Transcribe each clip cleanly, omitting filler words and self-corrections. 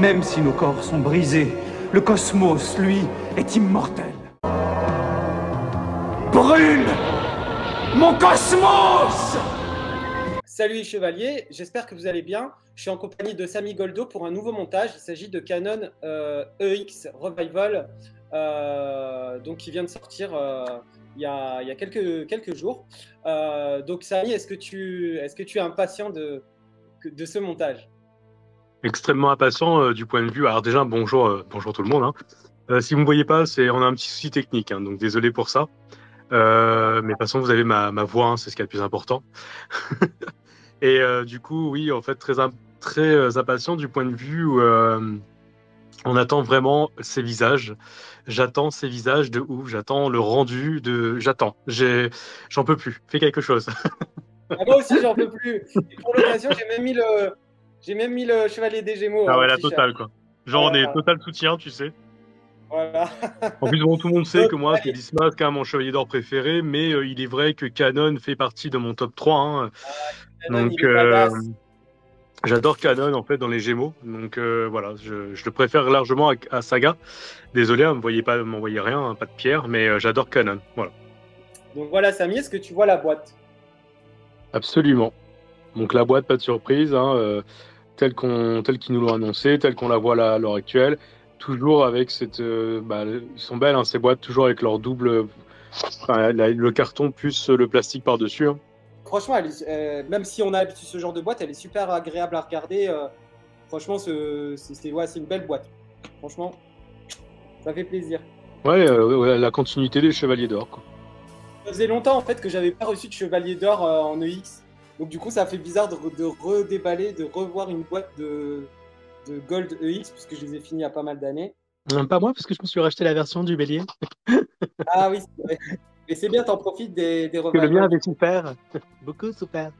Même si nos corps sont brisés, le cosmos, lui, est immortel. Brûle mon cosmos! Salut les chevaliers, j'espère que vous allez bien. Je suis en compagnie de Samy Goldo pour un nouveau montage. Il s'agit de Canon EX Revival, donc qui vient de sortir il y a quelques jours. Donc Samy, est-ce que tu es impatient de ce montage? Extrêmement impatient du point de vue. Alors déjà, bonjour, bonjour tout le monde, hein. Si vous ne me voyez pas, on a un petit souci technique, hein, donc désolé pour ça. Mais de toute façon, vous avez ma voix, hein, c'est ce qui est le plus important. Et du coup, oui, en fait, très impatient du point de vue où on attend vraiment ces visages. J'attends ces visages de ouf, j'attends le rendu de... J'attends, j'en peux plus, fais quelque chose. Ah, moi aussi, j'en peux plus. Et pour l'occasion, j'ai même mis le chevalier des Gémeaux Ah en ouais, la t-shirt. totale, quoi. Genre, on est total soutien, tu sais. Voilà. En plus, bon, tout le monde sait Donc, que moi, c'est Dismas, quand même, mon chevalier d'or préféré, mais il est vrai que Canon fait partie de mon top 3, hein. Canon, Donc, il est badass. j'adore Canon, en fait, dans les Gémeaux. Donc, voilà, je le préfère largement à Saga. Désolé, hein, m'envoyez rien, hein, pas de pierre, mais j'adore Canon. Voilà. Donc voilà, Samy, est-ce que tu vois la boîte? Absolument. Donc, la boîte, pas de surprise, hein, telle qu'ils nous l'ont annoncé, telle qu'on la voit là, à l'heure actuelle. Toujours avec cette. Ils sont belles, hein, ces boîtes, toujours avec leur double. Enfin, le carton plus le plastique par-dessus, hein. Franchement, même si on a l'habitude de ce genre de boîte, elle est super agréable à regarder. Franchement, c'est une belle boîte. Franchement, ça fait plaisir. Ouais, ouais, la continuité des Chevaliers d'Or, quoi. Ça faisait longtemps en fait que j'avais pas reçu de Chevalier d'Or en EX. Donc du coup, ça fait bizarre de redéballer, de revoir une boîte de Gold EX, puisque je les ai finis il y a pas mal d'années. Pas moi, parce que je me suis racheté la version du bélier. Ah oui, c'est vrai. Mais c'est bien, t'en profites des Que le mien revivals. avait souffert. Beaucoup souffert.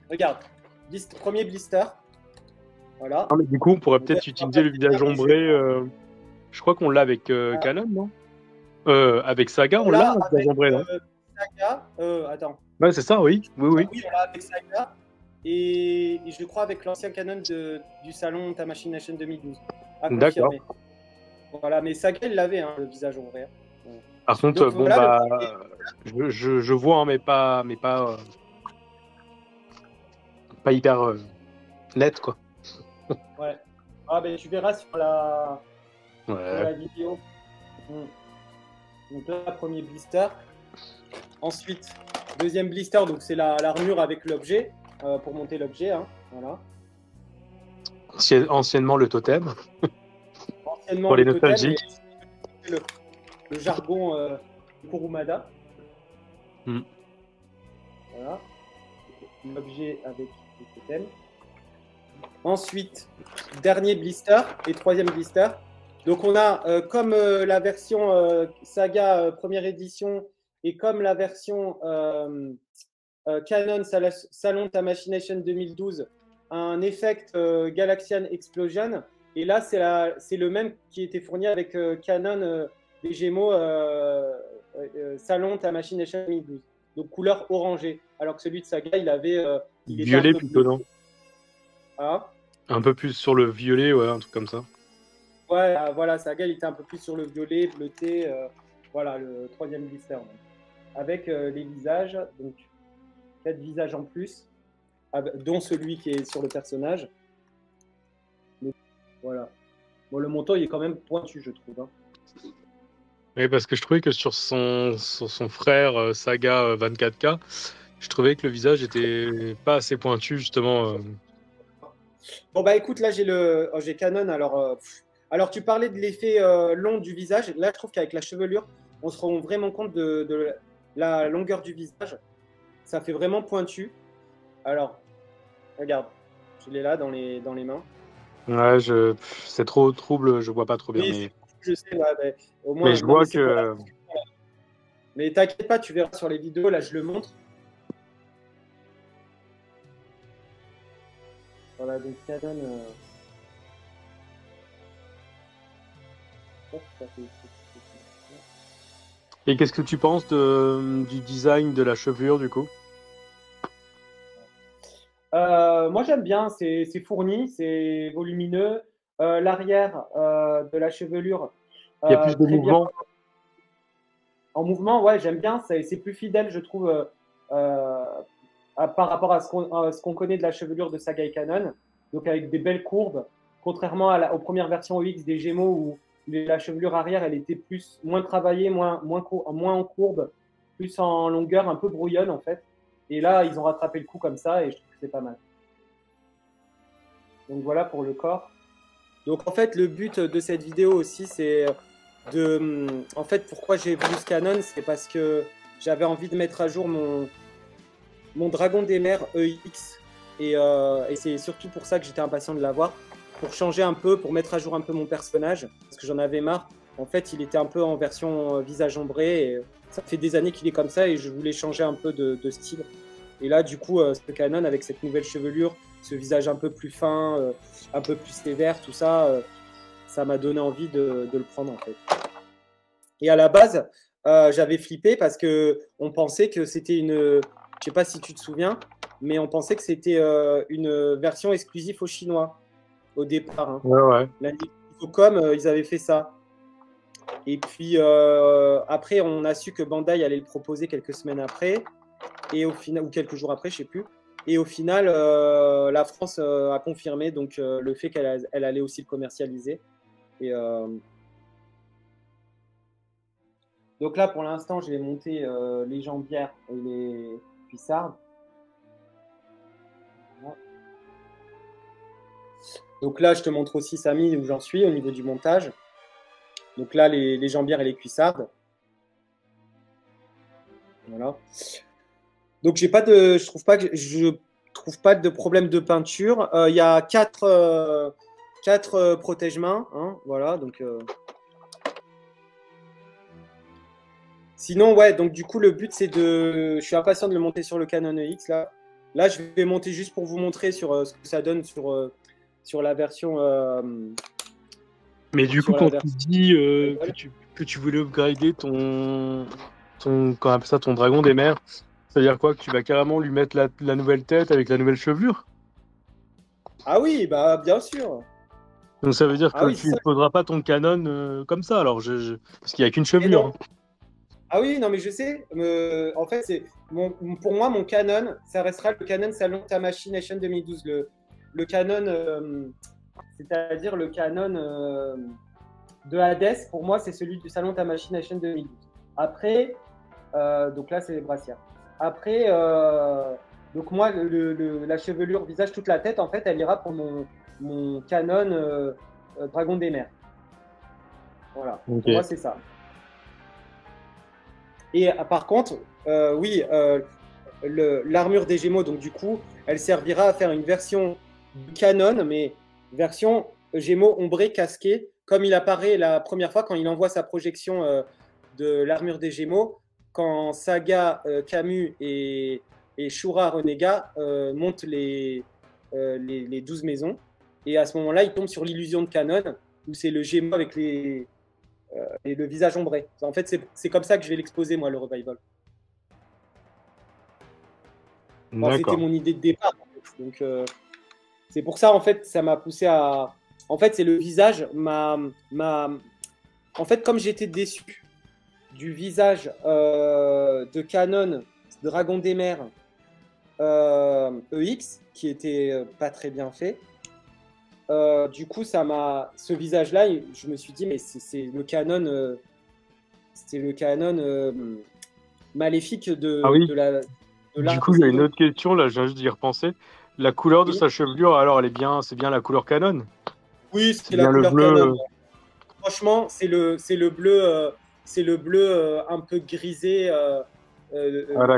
Regarde, premier blister. Voilà. Ah, mais du coup, on pourrait On voit peut-être utiliser le visage les ombré. jeux. Je crois qu'on l'a avec Ah, Canon, non? Avec Saga, on l'a, là, le visage avec ombré, non? Saga, attends. Ouais, c'est ça, oui. Oui, oui. Oui, on l'a avec Saga. Et je crois avec l'ancien canon du salon Tamashii Nation 2012. À D'accord. confirmer. Voilà, mais Saga, il l'avait, hein, le visage ouvert. Par contre, Donc bon, voilà, je vois, hein, pas hyper net, quoi. ouais. Ah, ben, tu verras sur la Ouais. vidéo. Donc là, premier blister. Ensuite, deuxième blister, donc c'est l'armure avec l'objet, pour monter l'objet. Hein, voilà. Anciennement, le totem. Anciennement, Pour les le totem, nostalgiques. et le jargon Kurumada. Mm. Voilà. L'objet avec le totem. Ensuite, dernier blister et troisième blister. Donc on a comme la version Saga première édition et comme la version Canon Salon Tamashii Nation 2012, un effect Galaxian Explosion. Et là, c'est le même qui était fourni avec Canon les Gémeaux Salon Tamashii Nation 2012. Donc couleur orangée. Alors que celui de Saga, il était un Violet peu plutôt, bleu. non? Ah. Un peu plus sur le violet, ouais, un truc comme ça. Ouais, voilà, Saga, il était un peu plus sur le violet, bleuté. Voilà, le troisième blister. Donc. Avec les visages, donc 4 visages en plus, dont celui qui est sur le personnage. Donc, voilà. Bon, le montant, il est quand même pointu, je trouve. Hein. Oui, parce que je trouvais que sur son frère Saga 24K, je trouvais que le visage était pas assez pointu, justement. Bon, bah écoute, là, j'ai Canon. Alors, tu parlais de l'effet long du visage. Là, je trouve qu'avec la chevelure, on se rend vraiment compte de la longueur du visage. Ça fait vraiment pointu. Alors, regarde, je l'ai là dans les mains. Ouais, c'est trop trouble, je vois pas trop bien, Oui, mais je sais, ouais, mais au mais moins, je non, mais vois c'est pour la. que Mais t'inquiète pas, tu verras sur les vidéos, là, je le montre. Voilà, donc Canon. Et qu'est-ce que tu penses du design de la chevelure, du coup? Moi, j'aime bien, c'est fourni, c'est volumineux. l'arrière de la chevelure. Il y a plus de Très bien. mouvement. En mouvement, ouais, j'aime bien. C'est plus fidèle, je trouve, par rapport à ce qu'on connaît de la chevelure de Saga et Canon. Donc avec des belles courbes, contrairement aux premières versions OX des Gémeaux où la chevelure arrière, elle était moins travaillée, moins en courbe, plus en longueur, un peu brouillonne en fait. Et là, ils ont rattrapé le coup comme ça et je trouve que c'est pas mal. Donc voilà pour le corps. Donc en fait, le but de cette vidéo aussi, c'est en fait, pourquoi j'ai voulu ce Canon, c'est parce que j'avais envie de mettre à jour mon Dragon des Mers EX. Et c'est surtout pour ça que j'étais impatient de l'avoir, pour changer un peu, pour mettre à jour un peu mon personnage, parce que j'en avais marre. En fait, il était un peu en version visage ombré, et ça fait des années qu'il est comme ça, et je voulais changer un peu de style. Et là, du coup, ce Canon, avec cette nouvelle chevelure, ce visage un peu plus fin, un peu plus sévère, tout ça, ça m'a donné envie de le prendre, en fait. Et à la base, j'avais flippé parce qu'on pensait que c'était une... Je ne sais pas si tu te souviens, mais on pensait que c'était une version exclusive aux Chinois au départ. Hein. Ouais. La Infocom, ils avaient fait ça. Et puis après, on a su que Bandai allait le proposer quelques semaines après, et au final, ou quelques jours après, je ne sais plus. Et au final, la France a confirmé donc, le fait qu'elle allait aussi le commercialiser. Et donc là, pour l'instant, j'ai monté les jambières et les cuissardes. Donc là, je te montre aussi, Samy, où j'en suis au niveau du montage. Donc là, les jambières et les cuissardes. Voilà. Donc je trouve pas de problème de peinture. Il y a quatre protège-mains. Hein, voilà, donc... Sinon, ouais, donc du coup, le but, c'est de... Je suis impatient de le monter sur le Canon EX, là. Là, je vais monter juste pour vous montrer sur ce que ça donne sur la version... Mais du coup, quand tu dis que tu voulais upgrader ton dragon des mers, c'est-à-dire quoi? Que tu vas carrément lui mettre la nouvelle tête avec la nouvelle chevelure? Ah oui, bah bien sûr. Donc ça veut dire que tu ne poseras pas ton Canon comme ça, alors parce qu'il n'y a qu'une chevelure. Ah oui, non, mais je sais. En fait, pour moi, mon Canon, ça restera le Canon Salon Tamashii Nation 2012. Le Canon, c'est-à-dire le Canon de Hades, pour moi, c'est celui du Salon Tamashii Nation 2012. Après, donc là, c'est les brassières. Après, donc moi, la chevelure, visage, toute la tête, en fait, elle ira pour mon Canon Dragon des Mers. Voilà, okay. Pour moi, c'est ça. Et par contre, oui, l'armure des Gémeaux, donc du coup, elle servira à faire une version Canon, mais version Gémeaux ombré casqué, comme il apparaît la première fois quand il envoie sa projection de l'armure des Gémeaux, quand Saga, Camus et Shura Renega montent les 12 maisons. Et à ce moment-là, il tombe sur l'illusion de Canon, où c'est le Gémeaux avec et le visage ombré. En fait, c'est comme ça que je vais l'exposer, moi, le revival. Enfin, c'était mon idée de départ. En fait. Donc, c'est pour ça, en fait, ça m'a poussé à... En fait, c'est le visage. En fait, comme j'étais déçu du visage de Canon Dragon des Mers EX, qui était pas très bien fait, du coup, ce visage-là, je me suis dit, mais c'est le Canon, maléfique de la. Du coup, il y a une autre question, là, je viens juste d'y repenser. La couleur de sa chevelure, alors, c'est bien la couleur Canon? Oui, c'est la couleur Canon. Franchement, c'est le bleu un peu grisé,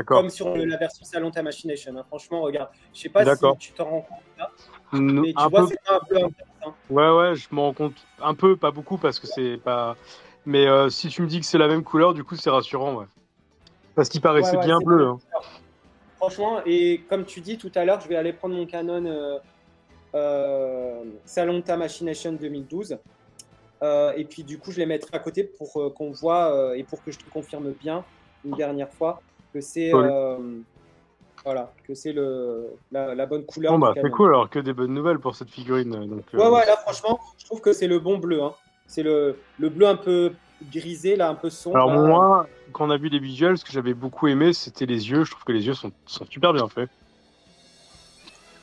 comme sur la version Salon Tamashii Nation. Hein. Franchement, regarde, je sais pas si tu t'en rends compte là. Mais tu vois, c'est un peu intéressant. Ouais, je m'en rends compte un peu, pas beaucoup, parce que c'est pas. Mais si tu me dis que c'est la même couleur, du coup, c'est rassurant, ouais. Parce qu'il paraissait bien bleu. Hein. Franchement, et comme tu dis tout à l'heure, je vais aller prendre mon Canon Salon Tamashii Nation 2012. Et puis, du coup, je les mettrai à côté pour qu'on voit et pour que je te confirme bien une dernière fois que c'est Voilà, que c'est la bonne couleur Bon, du bah, c'est Canon. cool, alors que des bonnes nouvelles pour cette figurine. Donc, Ouais, là, franchement, je trouve que c'est le bon bleu. Hein. C'est le bleu un peu grisé, là, un peu sombre. Alors, Là. moi, quand on a vu les visuels, ce que j'avais beaucoup aimé, c'était les yeux. Je trouve que les yeux sont super bien faits.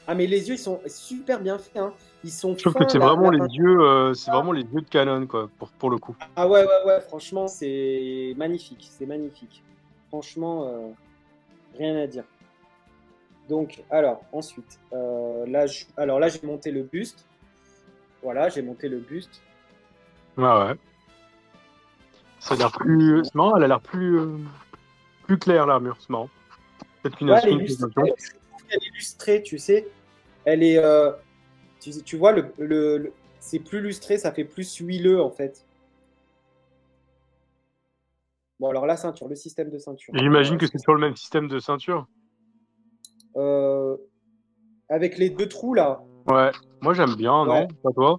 Ah, mais les yeux, ils sont super bien faits. Hein. Ils sont Je trouve que fins. c'est vraiment les yeux, c'est vraiment les yeux de Canon, quoi, pour le coup. Ah ouais, franchement, c'est magnifique. C'est magnifique. Franchement, rien à dire. Donc, alors, ensuite, là, j'ai monté le buste. Voilà, j'ai monté le buste. Ouais. Ça a l'air plus. C'est marrant, elle a l'air plus claire, l'armure. C'est marrant. Peut-être qu'une Elle est illustrée, je trouve qu'elle est illustrée, tu sais. Elle est. Tu vois, c'est plus lustré, ça fait plus huileux, en fait. Bon, alors la ceinture, le système de ceinture. J'imagine que c'est toujours le même système de ceinture. Avec les 2 trous, là. Ouais, moi j'aime bien, Ouais. non? Pas toi?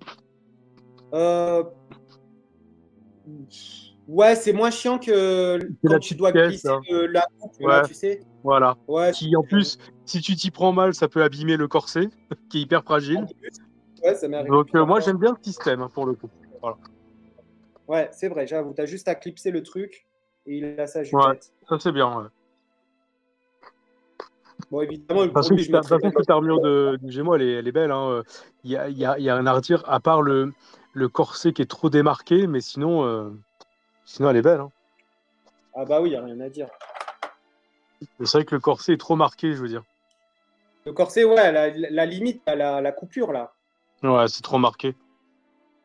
Ouais, c'est moins chiant que quand tu dois glisser la coupe, là, tu sais. Voilà. Ouais, Qui, en plus, si tu t'y prends mal, ça peut abîmer le corset, qui est hyper fragile. Ouais, ça m'est arrivé. Donc, moi, j'aime bien le système, hein, pour le coup. Voilà. Ouais, c'est vrai, j'avoue. T'as juste à clipser le truc et il a sa jupette. Ouais, ça c'est bien, ouais. Bon, évidemment, le Parce que cette armure du Gémeaux, elle est belle. Hein. Il y a un à redire, à part le corset qui est trop démarqué, mais sinon elle est belle. Hein. Ah bah oui, il n'y a rien à dire. C'est vrai que le corset est trop marqué, je veux dire. Le corset, ouais, la limite, la coupure, là. Ouais, c'est trop marqué.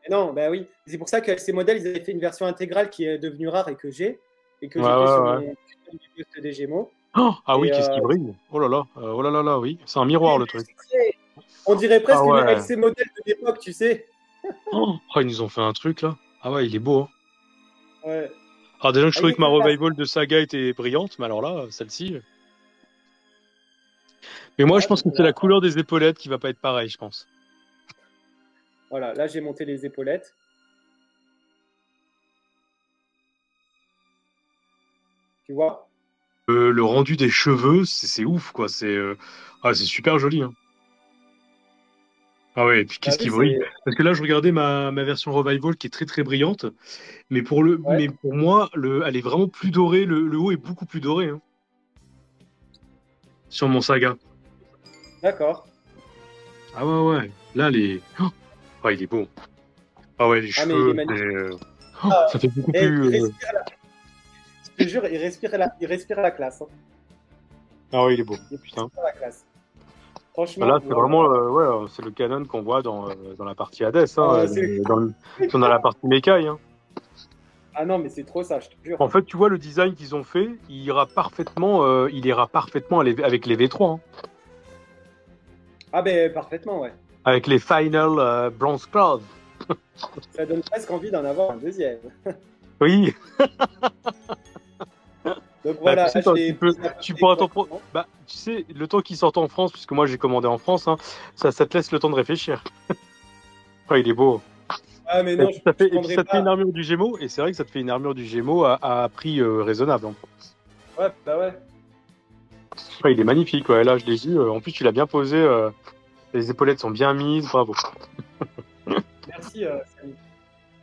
Mais non, bah oui. C'est pour ça que ces modèles, ils avaient fait une version intégrale qui est devenue rare et que j'ai. Et que j'ai fait sur mon buste des Gémeaux. Oh, ah oui, qu'est-ce qui brille. Oh là là, oui. C'est un miroir, le truc. On dirait presque une LC modèle de l'époque, tu sais. Oh, ils nous ont fait un truc, là. Ah ouais, il est beau. Hein. Ouais. Alors déjà, je trouvais que ma revival de Saga était brillante, mais alors là, celle-ci... Mais moi, je pense que c'est la couleur des épaulettes qui va pas être pareille, je pense. Voilà, là, j'ai monté les épaulettes. Tu vois? Le rendu des cheveux, c'est ouf, quoi. C'est super joli. Hein. Ah ouais, et puis qu'est-ce qui brille? Parce que là, je regardais ma version Revival qui est très très brillante, mais pour moi, elle est vraiment plus dorée. Le haut est beaucoup plus doré hein, sur mon Saga. D'accord. Ah ouais. Là, il est beau. Ah ouais, les cheveux, ça fait beaucoup plus. Je te jure, il respire la classe. Hein. Ah ouais, il est beau. Putain. La classe. Franchement, là, c'est vraiment c'est le Canon qu'on voit dans la partie Hades, hein, dans la partie Mekai. Hein. Ah non, mais c'est trop ça, je te jure. En fait, tu vois, le design qu'ils ont fait, il ira parfaitement avec les V3. Hein. Ah ben, parfaitement, ouais. Avec les Final Bronze Cloud. Ça donne presque envie d'en avoir un deuxième. Oui. Donc voilà, tu pourras tu sais, le temps qu'ils sortent en France, puisque moi j'ai commandé en France, hein, ça te laisse le temps de réfléchir. Il est beau. Ah mais non, ça te fait une armure du Gémeaux, et c'est vrai que ça te fait une armure du Gémeaux à prix raisonnable. Hein. Ouais, bah ouais. Il est magnifique, ouais. Là je l'ai vu. En plus, tu l'as bien posé. Les épaulettes sont bien mises, bravo. Merci, Samy.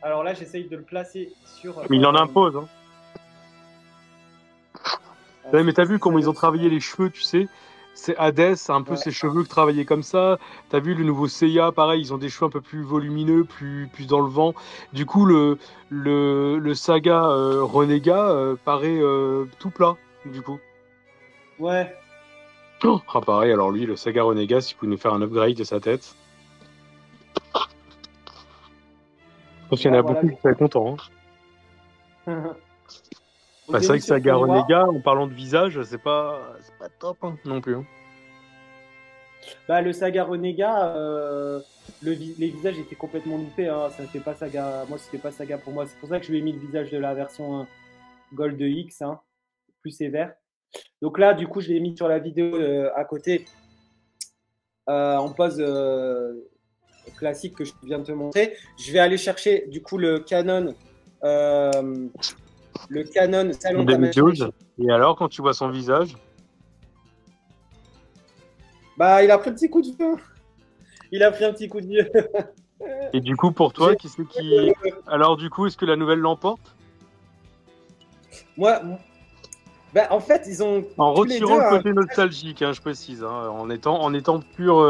Alors là, j'essaye de le placer sur. Mais il en impose. Hein. Ouais, mais t'as vu comment ils ont travaillé les cheveux, tu sais? C'est Hades, c'est un peu ses cheveux travaillés comme ça. T'as vu le nouveau Seiya, pareil, ils ont des cheveux un peu plus volumineux, plus dans le vent. Du coup, le Saga Renégat paraît tout plat, du coup. Ouais. Ah, pareil, alors lui, le Saga Renégat, s'il pouvait nous faire un upgrade de sa tête. Je pense qu'il y en a beaucoup qui seraient contents. Hein. C'est vrai que Saga Renégat, en parlant de visage, c'est pas top hein, non plus. Hein. Bah, le Saga Renégat, les visages étaient complètement loupés. Hein. Ça fait pas Saga. Moi, c'était pas Saga pour moi. C'est pour ça que je lui ai mis le visage de la version Gold X, hein, plus sévère. Donc là, du coup, je l'ai mis sur la vidéo à côté en pose classique que je viens de te montrer. Je vais aller chercher du coup le Canon Salon Tamashii. Et alors, quand tu vois son visage? Bah, il a pris un petit coup de vieux. Il a pris un petit coup de vieux. Et du coup, pour toi, qui c'est qui... Alors du coup, est-ce que la nouvelle l'emporte? Moi, bah, en fait, ils ont En tous les retirant deux le un... côté nostalgique, hein, je précise, hein, en étant pur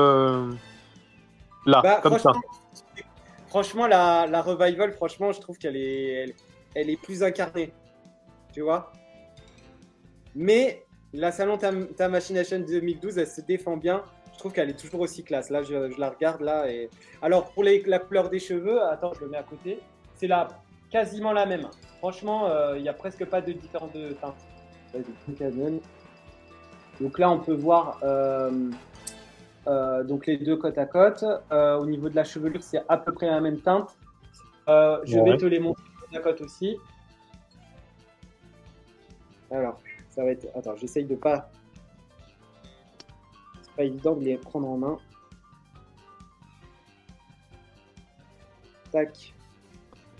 là, Bah, comme ça. franchement la Revival, franchement, je trouve elle est plus incarnée. Tu vois? Mais la Salon Ta Machination 2012, elle se défend bien. Je trouve qu'elle est toujours aussi classe. Là, je la regarde là. Et... Alors, pour la couleur des cheveux, attends, je le mets à côté. C'est quasiment la même. Franchement, il n'y a presque pas de différence de teinte. Donc là, on peut voir donc les deux côte à côte. Au niveau de la chevelure, c'est à peu près la même teinte. Je vais te les montrer côte à côte aussi. Alors, ça va être. Attends, j'essaye de pas. C'est pas évident de les prendre en main. Tac.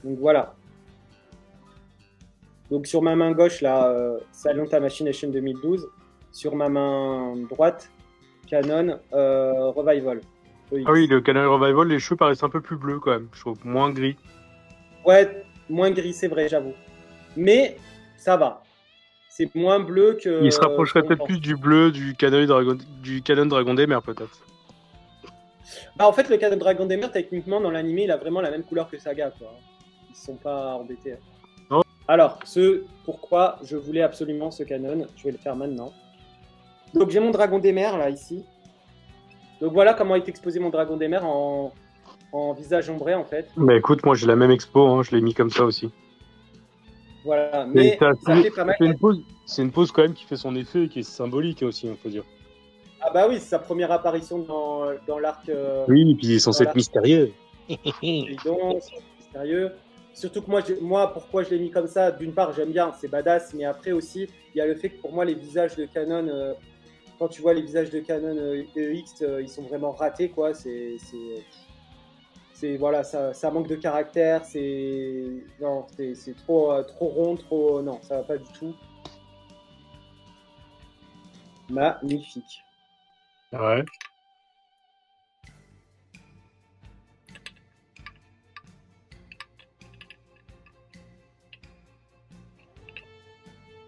Donc voilà. Donc sur ma main gauche, là, Salon Ta Machination 2012. Sur ma main droite, Canon Revival. EX. Ah oui, le Canon Revival, les cheveux paraissent un peu plus bleus quand même. Je trouve moins gris. Ouais, moins gris, c'est vrai, j'avoue. Mais ça va. C'est moins bleu que. Il se rapprocherait peut-être plus du bleu du Canon Dragon Damer peut-être. Bah, en fait, le Canon Dragon Damer, techniquement, dans l'anime, il a vraiment la même couleur que Saga, quoi. Ils ne sont pas embêtés. Non. Alors, pourquoi je voulais absolument ce Canon, je vais le faire maintenant. Donc, j'ai mon Dragon Damer, là, ici. Donc, voilà comment est exposé mon Dragon Damer en visage ombré, en fait. Bah écoute, moi j'ai la même expo, hein, je l'ai mis comme ça aussi. Voilà, mais ça fait pas mal. C'est une pose quand même qui fait son effet et qui est symbolique aussi, on peut dire. Ah bah oui, c'est sa première apparition dans l'arc. Oui, et puis il est censé être mystérieux. Mystérieux. Surtout que moi, pourquoi je l'ai mis comme ça, d'une part, j'aime bien, c'est badass, mais après aussi, il y a le fait que pour moi, les visages de Canon, quand tu vois les visages de Canon EX, ils sont vraiment ratés, quoi. Voilà, ça manque de caractère, c'est trop rond, trop. Non, ça va pas du tout. Magnifique. Ouais.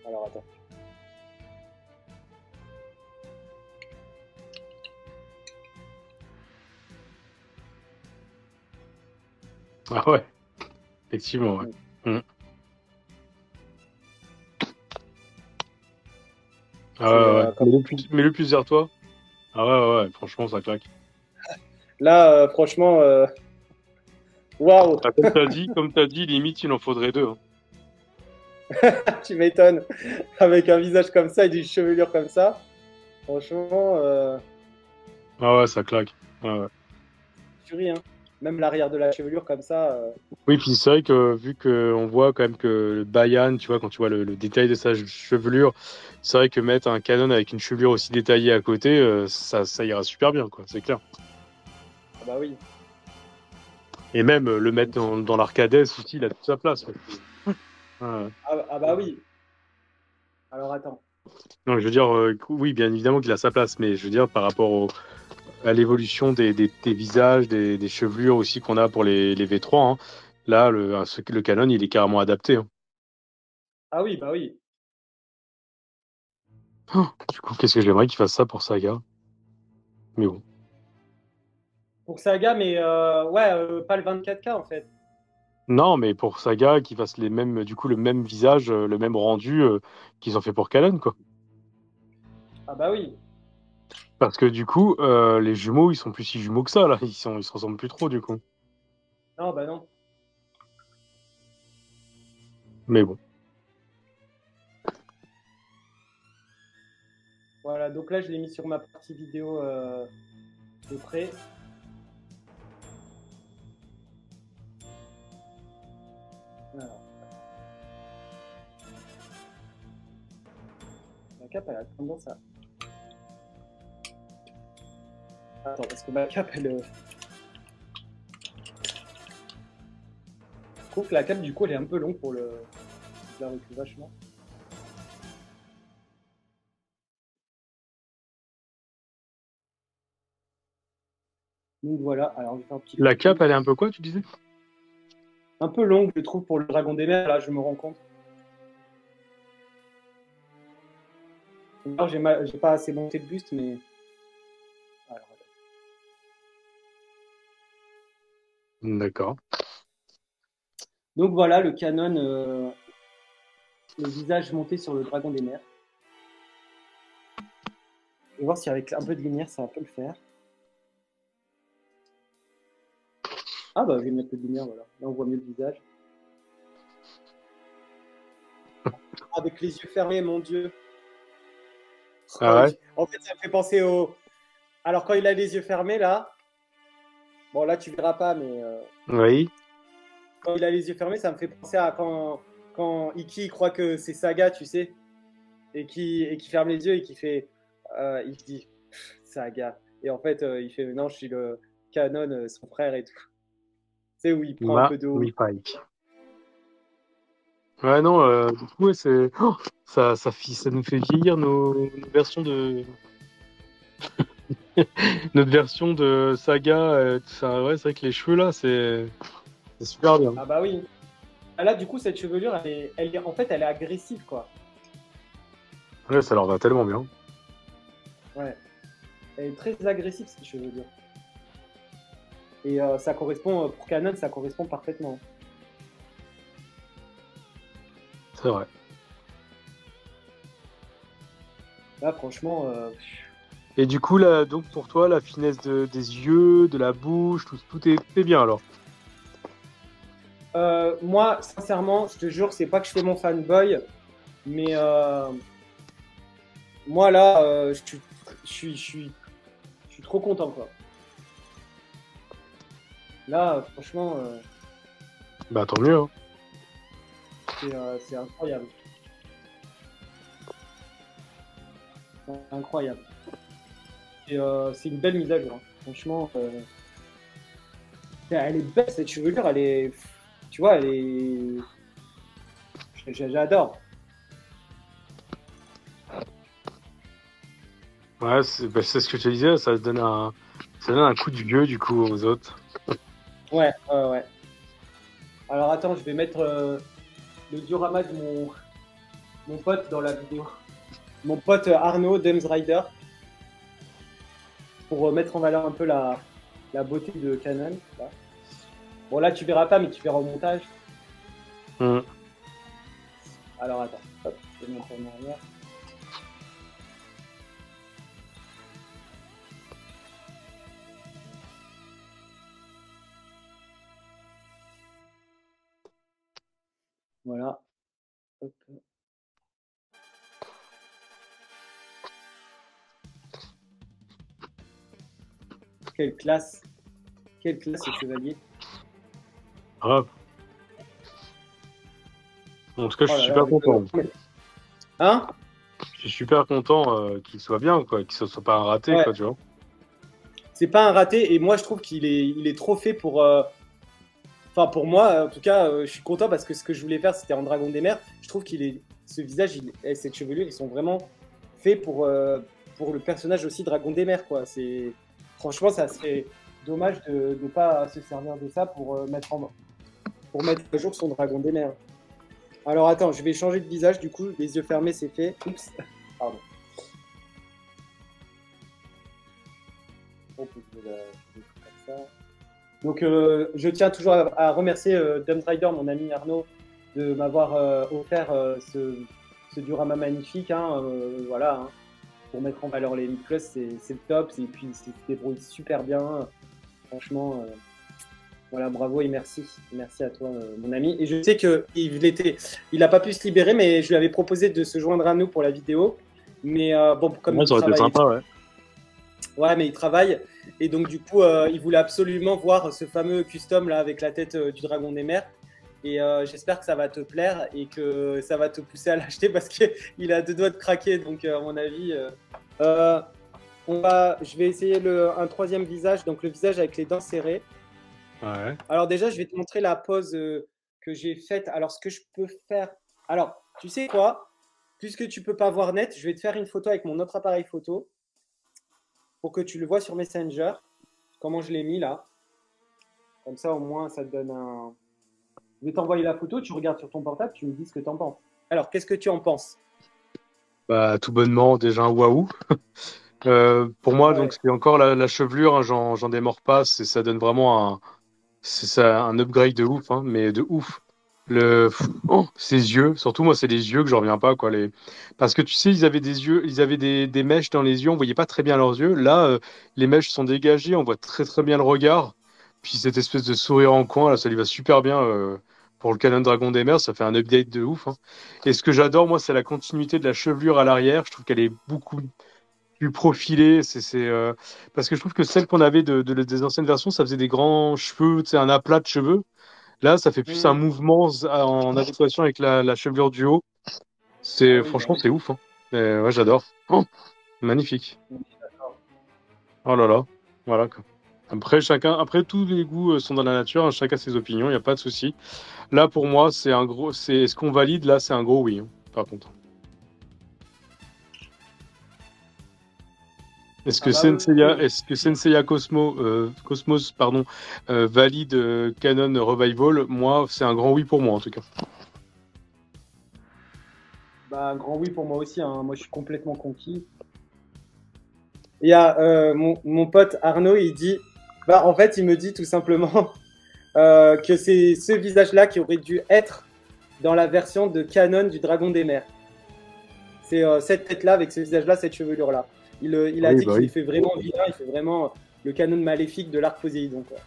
Alors attends. Ah ouais. Effectivement, ouais. Mmh. Ah ouais, ouais. Mets-le plus vers toi. Ah ouais, franchement, ça claque. Là, franchement, waouh! Ah, comme t'as dit, limite, il en faudrait deux. Hein. Tu m'étonnes. Avec un visage comme ça et des chevelures comme ça, franchement, Ah ouais, ça claque. Ouais. tu ris, hein. Même l'arrière de la chevelure comme ça. Oui, puis c'est vrai que vu qu'on voit quand même que le Bayan, tu vois, quand tu vois le détail de sa chevelure, c'est vrai que mettre un Canon avec une chevelure aussi détaillée à côté, ça ira super bien, quoi, c'est clair. Ah bah oui. Et même le mettre dans l'Arcades aussi, il a toute sa place. Quoi. Ouais. Ah bah oui. Alors attends. Non, je veux dire, oui, bien évidemment qu'il a sa place, mais je veux dire, par rapport à l'évolution des visages, des chevelures aussi qu'on a pour les V3, hein, là, le Canon, il est carrément adapté. Hein. Ah oui, bah oui. Oh, du coup, qu'est-ce que j'aimerais qu'il fasse ça pour Saga? Mais bon. Pour Saga, mais ouais, pas le 24K en fait. Non, mais pour Saga, qu'ils fassent les mêmes, du coup, le même visage, le même rendu qu'ils ont fait pour Canon, quoi. Ah bah oui. Parce que du coup, les jumeaux, ils sont plus si jumeaux que ça, là. Ils se ressemblent plus trop, du coup. Non, bah non. Mais bon. Voilà, donc là, je l'ai mis sur ma partie vidéo de près. Alors. La cape, elle a tendance à... Attends, parce que ma cape, elle... Je trouve que la cape, du coup, elle est un peu longue pour le... Je la recule vachement. Donc voilà, alors je vais faire un petit La cape, elle est un peu quoi, tu disais? un peu longue, je trouve, pour le dragon des mers, là, je me rends compte. Alors, j'ai pas assez monté le buste, mais. Alors, D'accord. donc voilà, le canon, le visage monté sur le dragon des mers. Je vais voir si avec un peu de lumière, ça peut le faire. Ah bah, je vais mettre un peu de lumière, voilà. Là, on voit mieux le visage. Avec les yeux fermés, mon Dieu. Ah ouais? En fait, ça me fait penser au. Alors, quand il a les yeux fermés, là. Bon, là, tu verras pas, mais Oui. quand il a les yeux fermés, ça me fait penser à quand Iki croit que c'est Saga, tu sais, et qui ferme les yeux et qui fait. Il dit Saga. Et en fait, il fait non, je suis le canon, son frère et tout. Tu sais, où il prend un peu de haut. Magnifique. Ouais, non, du coup, ouais, c'est. Oh, ça nous fait vieillir nos versions de. Notre version de Saga. Ouais, c'est vrai que les cheveux là, c'est super bien. Ah bah oui. Ah, là, du coup, cette chevelure, en fait, elle est agressive, quoi. Ouais, ça leur va tellement bien. Ouais. Elle est très agressive, cette chevelure. Et ça correspond, pour Canon, ça correspond parfaitement. C'est vrai. Là, franchement, Et du coup, là, donc pour toi, la finesse des yeux, de la bouche, tout est fait bien alors. moi, sincèrement, je te jure, c'est pas que je fais mon fanboy, mais moi, là, je suis trop content, quoi. Là, franchement, Bah tant mieux. Hein. c'est incroyable. C'est incroyable. Et c'est une belle mise à jour. Hein. Franchement, elle est belle, cette chevelure, elle est. Tu vois, elle est. J'adore. Ouais, c'est ce que je te disais, ça donne un coup de vieux du coup aux autres. Ouais, ouais, ouais. Alors attends, je vais mettre le diorama de mon pote dans la vidéo. Mon pote Arnaud, Dems Rider, pour mettre en valeur un peu la beauté de Canon. Là. Bon, là, tu verras pas, mais tu verras au montage. Alors attends, hop, je vais monter en arrière. Voilà. Hop. Quelle classe ce chevalier. Grave. En tout cas, je Oh suis là super là, content. Hein? Je suis super content qu'il soit bien, quoi, qu'il ne soit pas un raté, Ouais. quoi, tu vois. C'est pas un raté, et moi je trouve il est trop fait pour. Enfin, pour moi, en tout cas, je suis content parce que ce que je voulais faire, c'était en Dragon des Mers. Je trouve ce visage et cette chevelure, ils sont vraiment faits pour le personnage aussi Dragon des Mers, quoi. Franchement, ça serait dommage de ne pas se servir de ça pour mettre à jour son Dragon des Mers. Alors attends, je vais changer de visage, du coup, les yeux fermés, c'est fait. Oups, pardon. On peut jouer comme ça. Donc, je tiens toujours à remercier Dumb Rider, mon ami Arnaud, de m'avoir offert ce diorama magnifique. Hein, voilà, hein, pour mettre en valeur les Mythos, c'est le top. Et puis, il se débrouille super bien. Franchement, voilà, bravo et merci. Merci à toi, mon ami. Et je sais qu'il n'a pas pu se libérer, mais je lui avais proposé de se joindre à nous pour la vidéo. Mais bon, comme Ouais, il ça aurait été travaille. sympa, ouais. Ouais, mais il travaille. Et donc, du coup, il voulait absolument voir ce fameux custom là avec la tête du dragon des mers. Et j'espère que ça va te plaire et que ça va te pousser à l'acheter parce qu'il a deux doigts de craquer. Donc, à mon avis, je vais essayer un troisième visage. Donc, le visage avec les dents serrées. Ouais. Alors, déjà, je vais te montrer la pose que j'ai faite. Alors, ce que je peux faire. Alors, tu sais quoi? Puisque tu peux pas voir net, je vais te faire une photo avec mon autre appareil photo pour que tu le vois sur Messenger. comment je l'ai mis là. Comme ça, au moins, ça te donne un. Je vais t'envoyer la photo, tu regardes sur ton portable, tu me dis ce que tu en penses. Alors, qu'est-ce que tu en penses? Bah, tout bonnement, déjà un waouh. Pour moi, donc Ouais. c'est encore la chevelure, hein, j'en démords pas. Ça donne vraiment un upgrade de ouf, hein, mais de ouf. Ses yeux, surtout moi, c'est les yeux que j'en reviens pas, quoi. Parce que tu sais, ils avaient des yeux, ils avaient des mèches dans les yeux, on voyait pas très bien leurs yeux. Là, les mèches sont dégagées, on voit très très bien le regard. Puis cette espèce de sourire en coin, là, ça lui va super bien pour le Canon Dragon des Mers, ça fait un update de ouf, hein. Et ce que j'adore, moi, c'est la continuité de la chevelure à l'arrière. Je trouve qu'elle est beaucoup plus profilée. Parce que je trouve que celle qu'on avait des anciennes versions, ça faisait des grands cheveux, tu sais, un aplat de cheveux. Là, ça fait plus un Mhm. mouvement en adéquation avec la chevelure du haut. Ah oui, bah Franchement, oui. c'est ouf, hein. Ouais, j'adore. Oh, magnifique. Oh là là. Voilà, quoi. Après, tous les goûts sont dans la nature, hein, chacun ses opinions, il n'y a pas de souci. Là, pour moi, ce qu'on valide, là, c'est un gros oui, hein, par contre. Ah bah oui, oui. Est-ce que Senseiya Cosmos, pardon, valide Canon Revival? Moi, c'est un grand oui pour moi, en tout cas. Bah, un grand oui pour moi aussi, hein. Moi, je suis complètement conquis. Il y a mon pote Arnaud, il dit, bah, en fait, il me dit tout simplement que c'est ce visage-là qui aurait dû être dans la version de Canon du Dragon des Mers. C'est cette tête-là, avec ce visage-là, cette chevelure-là. Il a Oui, dit bah qu'il oui. fait vraiment vilain, il fait vraiment le Canon maléfique de l'arc Poséidon, quoi.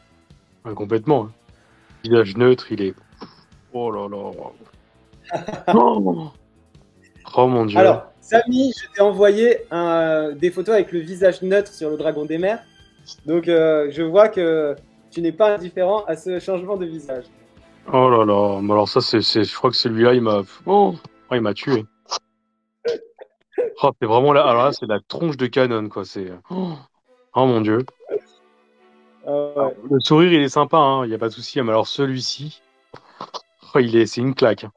Ouais, complètement, hein. Visage neutre, il est. Oh là là. Oh, oh mon Dieu. Alors, Samy, je t'ai envoyé des photos avec le visage neutre sur le Dragon des Mers. Donc, je vois que tu n'es pas indifférent à ce changement de visage. Oh là là. Mais alors, ça, je crois que celui-là, il m'a tué. Oh, c'est vraiment là. Alors là, c'est la tronche de Canon, quoi. Oh mon Dieu. Alors, Ouais. le sourire, il est sympa, hein. Il n'y a pas de souci. Mais alors, celui-ci, oh, c'est une claque, hein.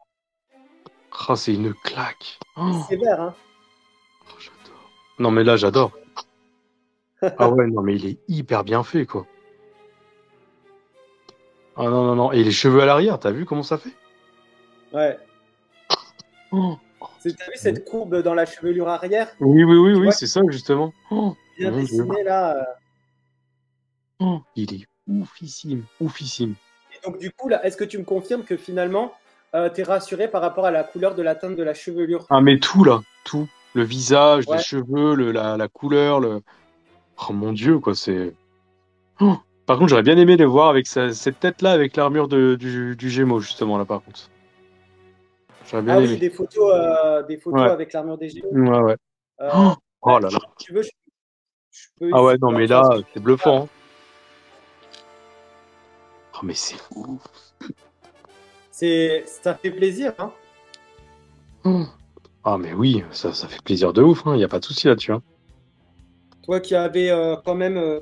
Oh, c'est une claque. C'est sévère, hein. Oh, j'adore. Non, mais là, j'adore. Ah ouais, non, mais il est hyper bien fait, quoi. Ah non, non, non. Et les cheveux à l'arrière, t'as vu comment ça fait? Ouais. Oh. T'as vu cette courbe dans la chevelure arrière? Oui, oui, oui, Tu oui, vois, c'est ça, justement. Oh, bien mon Dieu. dessiné là. Oh, il est oufissime, oufissime. Et donc, du coup, là, est-ce que tu me confirmes que finalement, tu es rassuré par rapport à la couleur de la teinte de la chevelure? Ah, mais tout, là, tout. Le visage, les Ouais. cheveux, la couleur, Oh, mon Dieu, quoi, c'est... Oh. Par contre, j'aurais bien aimé les voir avec cette tête-là, avec l'armure du Gémeaux, justement, là, par contre. J'aurais bien Ah oui, aimé. des photos Ouais, avec l'armure des Gémeaux. ouais, ouais. Euh, Oh, bah, oh là là. si tu veux, je peux Ah ouais, essayer. non, mais Enfin, là, ce que je c'est peux faire, bluffant, hein. Oh, mais c'est fou. ça fait plaisir, hein. Oh. Ah, mais oui, ça fait plaisir de ouf, hein. Il n'y a pas de souci là-dessus, hein. Toi qui avais quand même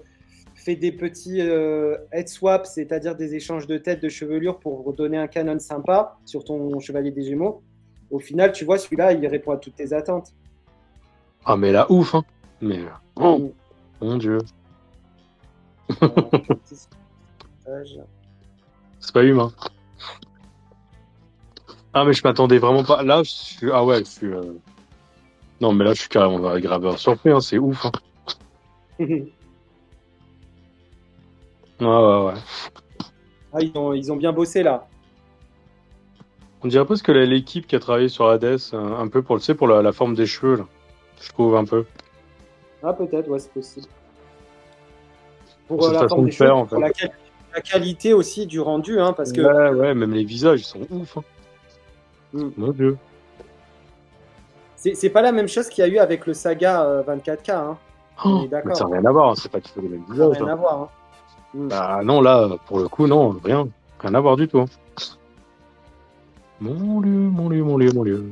fait des petits head swaps, c'est-à-dire des échanges de têtes, de chevelure pour donner un canon sympa sur ton Chevalier des Gémeaux. Au final, tu vois, celui-là, il répond à toutes tes attentes. Ah, mais là, ouf, hein. Mais, oh, Mm. mon Dieu. Alors, petit sondage. C'est pas humain. Ah, mais je m'attendais vraiment pas. Là, ah ouais, non, mais là, je suis carrément graveur surpris, hein. C'est ouf, hein. Ouais, ouais, ouais. Ah, ils ont bien bossé là. On dirait presque l'équipe qui a travaillé sur Hades, un peu pour, tu sais, pour la forme des cheveux, là. Je trouve un peu. Ah, peut-être, ouais, c'est possible. Pour Pour cette la façon forme de des cheveux, faire, puis en pour fait. la qualité aussi du rendu, hein, parce que Ouais, ouais, même les visages, ils sont ouf, hein. mm, Mon Dieu. c'est pas la même chose qu'il y a eu avec le Saga 24K, hein. On Oh, est mais ça d'accord. n'a rien à voir, hein. C'est pas qu'il faut les mêmes Ça n'a visages, rien là. à voir, hein. Mm. Bah non, là, pour le coup, non, rien. Rien à voir du tout, hein. Mon Dieu, mon Dieu, mon Dieu, mon Dieu.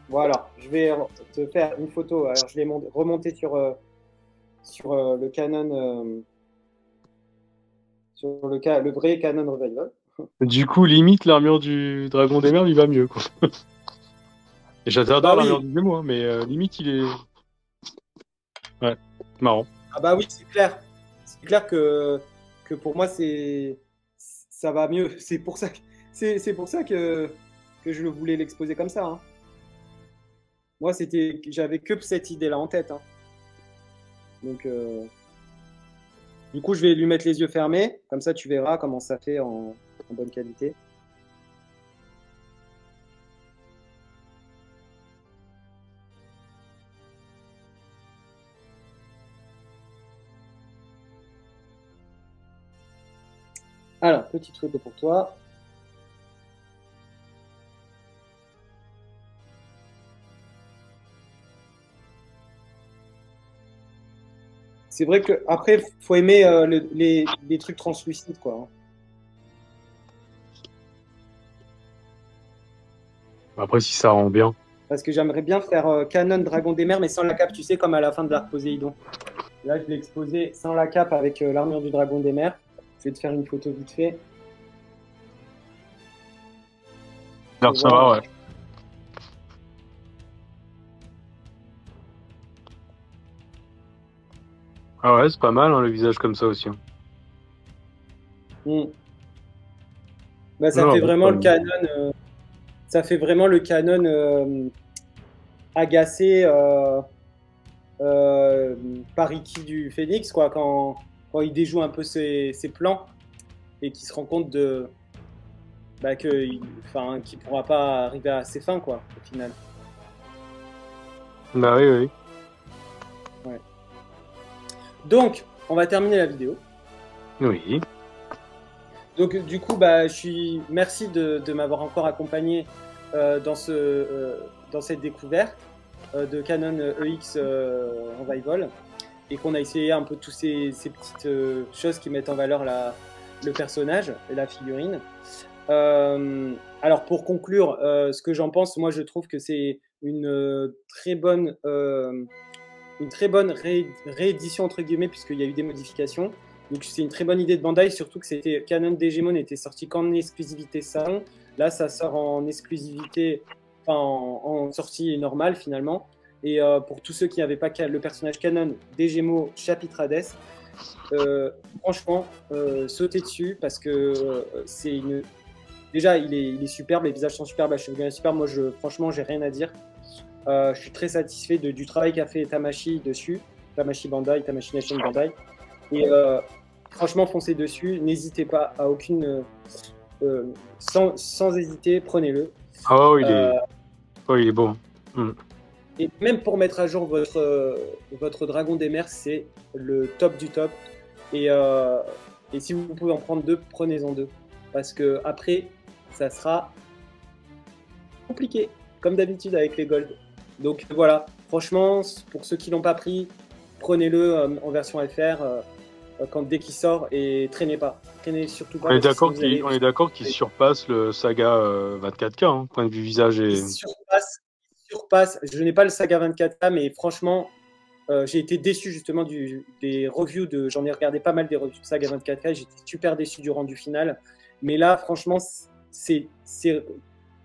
Voilà, je vais te faire une photo. Alors, je l'ai remonté sur le Canon, sur le vrai Canon Revival. Du coup, limite, l'armure du Dragon des Mers, il va mieux, quoi. Et j'adore Bah l'armure oui, du Gémeaux, hein, mais limite, il est... Ouais, marrant. Ah bah oui, c'est clair. C'est clair que pour moi, ça va mieux. C'est pour ça que je voulais l'exposer comme ça. Hein. Moi, j'avais que cette idée-là en tête. Hein. Donc, du coup, je vais lui mettre les yeux fermés. Comme ça, tu verras comment ça fait en bonne qualité. Alors, petite photo pour toi. C'est vrai qu'après, il faut aimer les trucs translucides, quoi. Hein. Après, si ça rend bien. Parce que j'aimerais bien faire Canon Dragon des Mers, mais sans la cape, tu sais, comme à la fin de l'Arc Poséidon. Là, je l'ai exposé sans la cape avec l'armure du Dragon des Mers. Je vais te faire une photo vite fait. Alors, ça va, ouais. Ah ouais, c'est pas mal, hein, le visage comme ça aussi. Bah, ça fait vraiment le Canon. Ça fait vraiment le Canon agacé par Iki du Phoenix, quoi, quand il déjoue un peu ses plans et qu'il se rend compte qu'il ne pourra pas arriver à ses fins, quoi, au final. Bah oui, oui. Ouais. Donc, on va terminer la vidéo. Oui. Donc, du coup, merci de m'avoir encore accompagné dans cette découverte de Canon EX en Revival et qu'on a essayé un peu toutes ces petites choses qui mettent en valeur le personnage et la figurine. Alors, pour conclure, ce que j'en pense, moi, je trouve que c'est une très bonne réédition, entre guillemets, puisqu'il y a eu des modifications. Donc, c'est une très bonne idée de Bandai, surtout que Canon Digimon n'était sorti qu'en exclusivité salon. Là, ça sort en exclusivité, enfin en sortie normale finalement. Et pour tous ceux qui n'avaient pas le personnage Canon Digimon chapitre Hades, franchement, sautez dessus parce que c'est une. Déjà, il est superbe, les visages sont superbes, la chevelure est superbe. Moi, franchement, j'ai rien à dire. Je suis très satisfait du travail qu'a fait Tamashi dessus, Tamashi Bandai, Tamashi Nation Bandai. Et franchement, foncez dessus, n'hésitez pas à aucune. Sans hésiter, prenez-le. Oh, il est beau. Et même pour mettre à jour votre Dragon des Mers, c'est le top du top. Et si vous pouvez en prendre deux, prenez-en deux. Parce que après, ça sera compliqué, comme d'habitude avec les Gold. Donc voilà, franchement, pour ceux qui l'ont pas pris, prenez-le en version FR dès qu'il sort et traînez pas. Traînez surtout pas. On est d'accord qu'il surpasse le Saga 24K, hein, point de vue visage et. Il surpasse. Je n'ai pas le Saga 24K, mais franchement, j'ai été déçu justement des reviews j'en ai regardé pas mal des reviews de Saga 24K. J'étais super déçu du rendu final. Mais là, franchement, c'est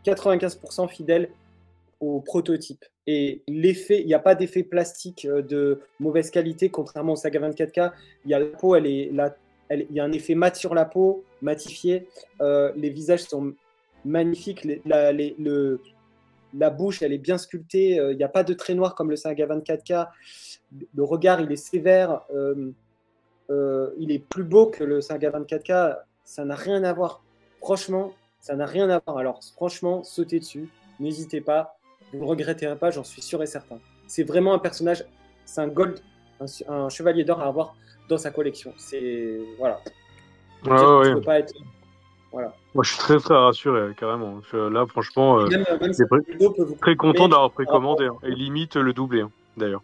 95% fidèle au prototype. Et l'effet, il n'y a pas d'effet plastique de mauvaise qualité, contrairement au Saga 24K. Il y a la peau, il y a un effet mat sur la peau, matifié. Les visages sont magnifiques. La bouche, elle est bien sculptée. Il n'y a pas de trait noir comme le Saga 24K. Le regard, il est sévère. Il est plus beau que le Saga 24K. Ça n'a rien à voir. Franchement, ça n'a rien à voir. Alors, franchement, sautez dessus. N'hésitez pas. Vous ne regretterez pas, j'en suis sûr et certain. C'est vraiment un personnage, c'est un gold, un chevalier d'or à avoir dans sa collection. C'est. Voilà. Ouais. Peut pas être. Voilà. Moi, je suis très rassuré, carrément. Là, franchement, même très content d'avoir précommandé. Hein. Et limite le doubler, hein, d'ailleurs.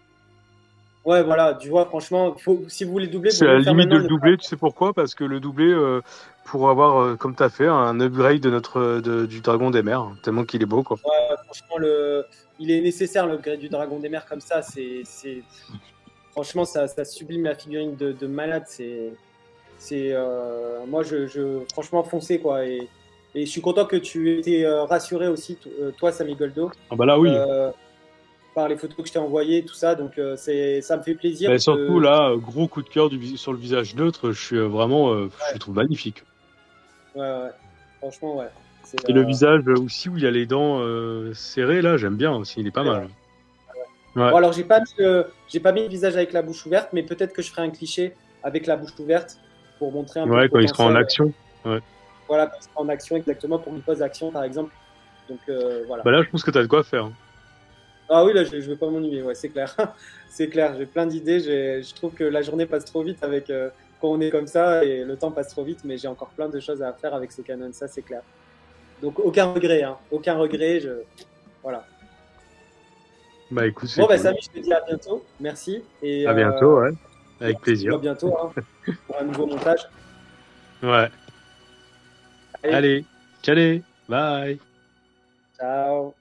Ouais, voilà, tu vois, franchement, si vous voulez doubler, c'est à la limite de le doubler, tu sais pourquoi? Parce que le doubler, pour avoir, comme tu as fait, un upgrade du Dragon des Mers, tellement qu'il est beau, quoi. Ouais, franchement, il est nécessaire l'upgrade du Dragon des Mers comme ça. Franchement, ça sublime la figurine de malade. Moi, franchement, foncé, quoi. Et je suis content que tu aies été rassuré aussi, toi, Samy Goldo. Ah bah là, oui. par les photos que je t'ai envoyées, tout ça. Donc, ça me fait plaisir. Bah, surtout là, gros coup de cœur sur le visage neutre, je suis vraiment, je le trouve magnifique. Ouais. Franchement, ouais. Et le visage aussi où il y a les dents serrées, là, j'aime bien aussi, il est pas mal. Ouais. Bon, alors, j'ai pas mis le visage avec la bouche ouverte, mais peut-être que je ferai un cliché avec la bouche ouverte pour montrer un peu le quand il sera en potentiel. action. Ouais. Voilà, quand il sera en action, exactement, pour une pause d'action, par exemple. Donc, voilà. Bah là, je pense que tu as de quoi faire. Hein. Ah oui, là, je ne vais pas m'ennuyer, ouais, c'est clair. C'est clair, j'ai plein d'idées. Je trouve que la journée passe trop vite avec, quand on est comme ça et le temps passe trop vite, mais j'ai encore plein de choses à faire avec ce Canon, ça c'est clair. Donc aucun regret, hein, aucun regret. Voilà. Bah écoute, bon, cool. Samy, je te dis à bientôt. Merci. Et, à bientôt, ouais. Avec plaisir. À bientôt hein, pour un nouveau montage. Ouais. Allez, ciao, bye. Ciao.